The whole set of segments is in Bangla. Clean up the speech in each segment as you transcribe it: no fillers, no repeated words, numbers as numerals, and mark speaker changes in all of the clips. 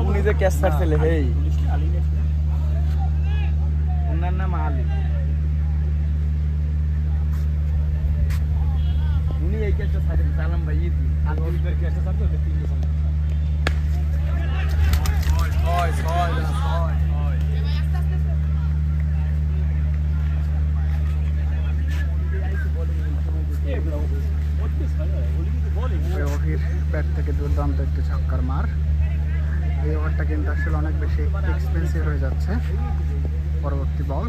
Speaker 1: উনি যে ক্যাচ ছাড়ছিল হেই ওনার নাম আলী উনি এই ক্যাচটা ছাড়েন সালাম ভাই ইদি আর ওই ক্যাচটা ছাড়তো 3 ব্যাট থেকে দুর্দান্ত একটি ছক্কার মার। এই ওভারটা কিন্তু আসলে অনেক বেশি এক্সপেন্সিভ হয়ে যাচ্ছে। পরবর্তী বল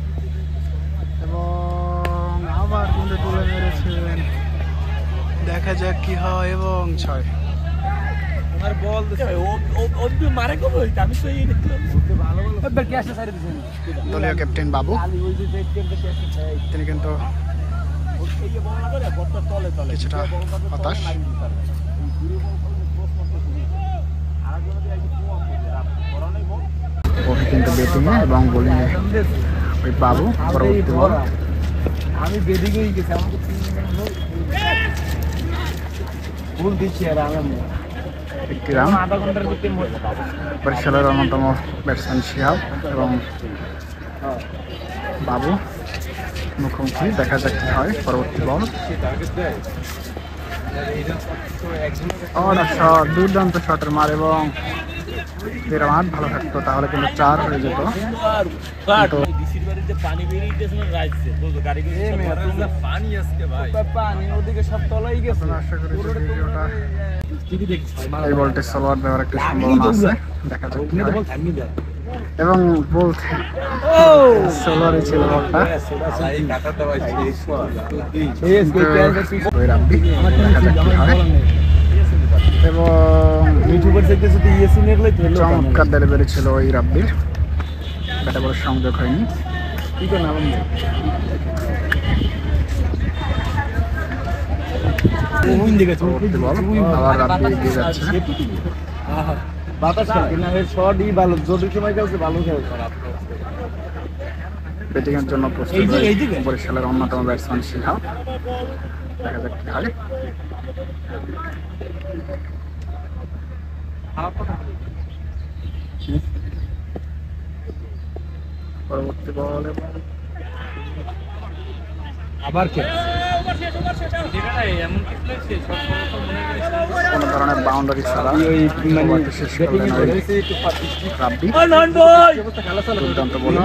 Speaker 1: এবং আবার কিন্তু তুলে মেরেছেন, দেখা যাক কি হয় এবং 6। দলীয় ক্যাপ্টেন বাবু তিনি কিন্তু কিছুটা হতাশ। কিন্তু ব্যাটিংয়ে এবং বোলিংয়ে ওই বাবু। পরবর্তী বল আমি বেদিক হয়ে গেছি, ভুল দিচ্ছি আর একটি রান। বরিশালের অন্যতম ব্যাটসম্যান শিহাব এবং বাবু মুখোমুখি, দেখা যাক কি হয়। পরবর্তী বল দুর্দান্ত শটের মার এবং রান ভালো থাকতো তাহলে কিন্তু 4 হয়ে যেত। এই বলটি সালোয়ার দেওয়ার একটা সম্ভাবনা আছে, দেখা যাক এবং বলতে সালোয়ারই ছিল বলটা। এবং চমৎকার ডেলিভারি ছিল ওই রাব্বির, ব্যাটে বলের সংযোগ হয়নি। আবার রাব্বি এগিয়ে যাচ্ছে। ব্যাটিং এর জন্য প্রস্তুত বরিশালের অন্যতম ব্যাটসম্যান শিহাব, দেখা যাক কি হয়। পরবর্তী বল আবার কোন ধরনের বাউন্ডারি ছাড়া শেষ করলেন রাব্বি। দুর্দান্ত বোলিং।